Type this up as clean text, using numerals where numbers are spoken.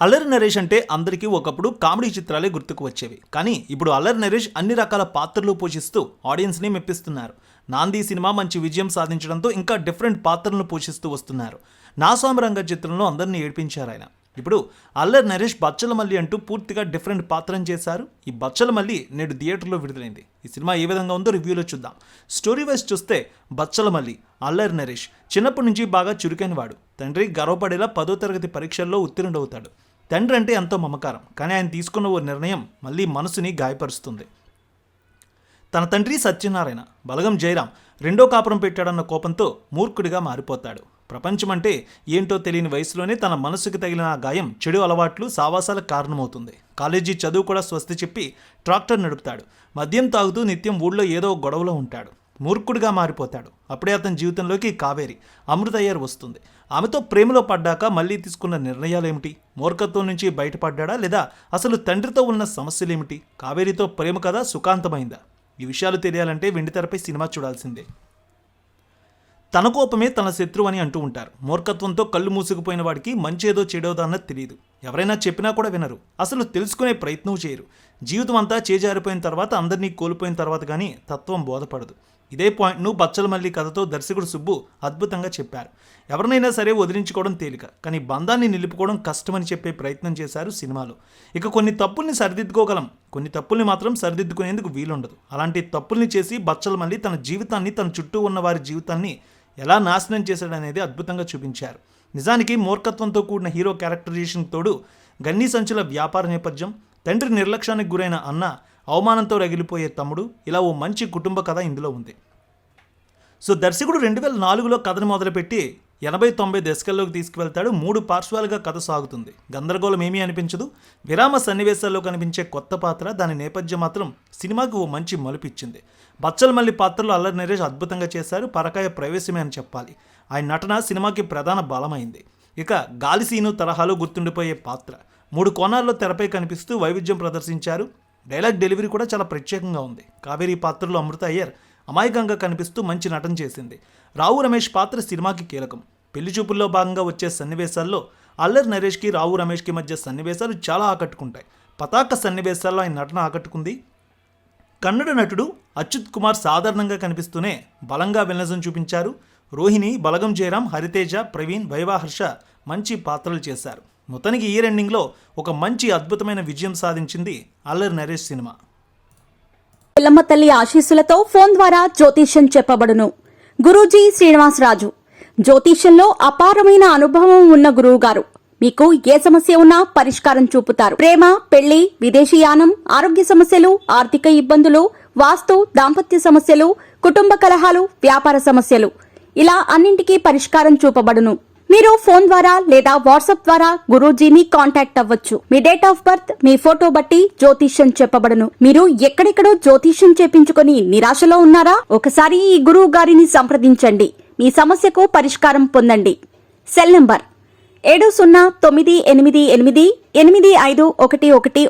అల్లరి నరేష్ అంటే అందరికీ ఒకప్పుడు కామెడీ చిత్రాలే గుర్తుకు వచ్చేవి. కానీ ఇప్పుడు అల్లరి నరేష్ అన్ని రకాల పాత్రలు పోషిస్తూ ఆడియన్స్ని మెప్పిస్తున్నారు. నాంది సినిమా మంచి విజయం సాధించడంతో ఇంకా డిఫరెంట్ పాత్రలను పోషిస్తూ వస్తున్నారు. నా సామరంగ చిత్రంలో అందరినీ ఏడ్పించారు ఆయన. ఇప్పుడు అల్లరి నరేష్ బచ్చలమల్లి అంటూ పూర్తిగా డిఫరెంట్ పాత్రను చేశారు. ఈ బచ్చలమల్లి నేడు థియేటర్లో విడుదలైంది. ఈ సినిమా ఏ విధంగా ఉందో రివ్యూలో చూద్దాం. స్టోరీ వైజ్ చూస్తే బచ్చలమల్లి అల్లరి నరేష్ చిన్నప్పటి నుంచి బాగా చురుకైన వాడు. తండ్రి గర్వపడేలా 10వ తరగతి పరీక్షల్లో ఉత్తీర్ణుడవుతాడు. తండ్రి అంటే ఎంతో మమకారం, కానీ ఆయన తీసుకున్న ఓ నిర్ణయం మళ్ళీ మనసుని గాయపరుస్తుంది. తన తండ్రి సత్యనారాయణ, బలగం జయరాం రెండో కాపురం పెట్టాడన్న కోపంతో మూర్ఖుడిగా మారిపోతాడు. ప్రపంచం అంటే ఏంటో తెలియని వయసులోనే తన మనసుకు తగిలిన ఆ గాయం చెడు అలవాట్లు సావాసాలకు కారణమవుతుంది. కాలేజీ చదువు కూడా స్వస్తి చెప్పి ట్రాక్టర్ నడుపుతాడు. మద్యం తాగుతూ నిత్యం ఊళ్ళో ఏదో గొడవలో ఉంటాడు. మూర్ఖుడిగా మారిపోతాడు. అప్పుడే అతని జీవితంలోకి కావేరి, అమృత అయ్యర్ వస్తుంది. ఆమెతో ప్రేమలో పడ్డాక మళ్ళీ తీసుకున్న నిర్ణయాలేమిటి? మూర్ఖత్వం నుంచి బయటపడ్డా లేదా అసలు తండ్రితో ఉన్న సమస్యలేమిటి? కావేరితో ప్రేమ కథ సుఖాంతమైందా? ఈ విషయాలు తెలియాలంటే వెండితెరపై సినిమా చూడాల్సిందే. తన కోపమే తన శత్రువు అని అంటూ ఉంటారు. మూర్ఖత్వంతో కళ్ళు మూసుకుపోయిన వాడికి మంచి ఏదో చెడోదో అన్నది తెలియదు. ఎవరైనా చెప్పినా కూడా వినరు. అసలు తెలుసుకునే ప్రయత్నం చేయరు. జీవితం అంతా చేజారిపోయిన తర్వాత, అందరినీ కోల్పోయిన తర్వాత కానీ తత్వం బోధపడదు. ఇదే పాయింట్ను బచ్చలమల్లి కథతో దర్శకుడు సుబ్బు అద్భుతంగా చెప్పారు. ఎవరినైనా సరే వదిలించుకోవడం తేలిక, కానీ బంధాన్ని నిలుపుకోవడం కష్టమని చెప్పే ప్రయత్నం చేశారు సినిమాలో. ఇక కొన్ని తప్పుల్ని సరిదిద్దుకోగలం, కొన్ని తప్పుల్ని మాత్రం సరిదిద్దుకునేందుకు వీలుండదు. అలాంటి తప్పుల్ని చేసి బచ్చలమల్లి తన జీవితాన్ని, తన చుట్టూ ఉన్న వారి జీవితాన్ని ఎలా నాశనం చేశాడనేది అద్భుతంగా చూపించారు. నిజానికి మూర్ఖత్వంతో కూడిన హీరో క్యారెక్టరైజేషన్ తోడు గన్నీ సంచుల వ్యాపార నేపథ్యం, తండ్రి నిర్లక్ష్యానికి గురైన అన్న, అవమానంతో రగిలిపోయే తమ్ముడు, ఇలా ఓ మంచి కుటుంబ కథ ఇందులో ఉంది. సో దర్శకుడు 2004లో కథను మొదలుపెట్టి 80-90 దశకాల్లోకి తీసుకువెళ్తాడు. 3 పార్శ్వాలుగా కథ సాగుతుంది. గందరగోళం ఏమీ అనిపించదు. విరామ సన్నివేశాల్లో కనిపించే కొత్త పాత్ర, దాని నేపథ్యం మాత్రం సినిమాకి ఓ మంచి మలుపు ఇచ్చింది. బచ్చలమల్లి పాత్రలో అల్లరి నరేష్ అద్భుతంగా చేశారు. పరకాయ ప్రవేశమే అని చెప్పాలి. ఆయన నటన సినిమాకి ప్రధాన బలమైంది. ఇక గాలి సీను తరహాలో గుర్తుండిపోయే పాత్ర. 3 కోణాల్లో తెరపై కనిపిస్తూ వైవిధ్యం ప్రదర్శించారు. డైలాగ్ డెలివరీ కూడా చాలా ప్రత్యేకంగా ఉంది. కావేరి పాత్రలో అమృత అయ్యర్ అమాయకంగా కనిపిస్తూ మంచి నటన చేసింది. రావు రమేష్ పాత్ర సినిమాకి కీలకం. పెళ్లి చూపుల్లో భాగంగా వచ్చే సన్నివేశాల్లో అల్లరి నరేష్కి, రావు రమేష్కి మధ్య సన్నివేశాలు చాలా ఆకట్టుకుంటాయి. పతాక సన్నివేశాల్లో ఆయన నటన ఆకట్టుకుంది. కన్నడ నటుడు అచ్యుత్ కుమార్ సాధారణంగా కనిపిస్తూనే బలంగా విలనిజం చూపించారు. రోహిణి, బలగం జయరాం, హరితేజ, ప్రవీణ్, వైవాహర్ష మంచి పాత్రలు చేశారు. మొత్తానికి ఇయర్ ఎండింగ్లో ఒక మంచి అద్భుతమైన విజయం సాధించింది అల్లరి నరేష్ సినిమా. ఎల్లమ్మ తల్లి ఆశీస్సులతో ఫోన్ ద్వారా జ్యోతిష్యం చెప్పబడును. గురూజీ శ్రీనివాసరాజు జ్యోతిష్యంలో అపారమైన అనుభవం ఉన్న గురువు గారు మీకు ఏ సమస్య ఉన్నా పరిష్కారం చూపుతారు. ప్రేమ, పెళ్లి, విదేశీయానం, ఆరోగ్య సమస్యలు, ఆర్థిక ఇబ్బందులు, వాస్తు, దాంపత్య సమస్యలు, కుటుంబ కలహాలు, వ్యాపార సమస్యలు, ఇలా అన్నింటికీ పరిష్కారం చూపబడును. మీరు ఫోన్ ద్వారా లేదా వాట్సాప్ ద్వారా గురూజీని కాంటాక్ట్ అవ్వచ్చు. మీ డేట్ ఆఫ్ బర్త్, మీ ఫోటో బట్టి జ్యోతిష్యం చెప్పబడును. మీరు ఎక్కడెక్కడో జ్యోతిష్యం చేపించుకొని నిరాశలో ఉన్నారా? ఒకసారి ఈ గురువు గారిని సంప్రదించండి. మీ సమస్యకు పరిష్కారం పొందండి. Cell number 7098888511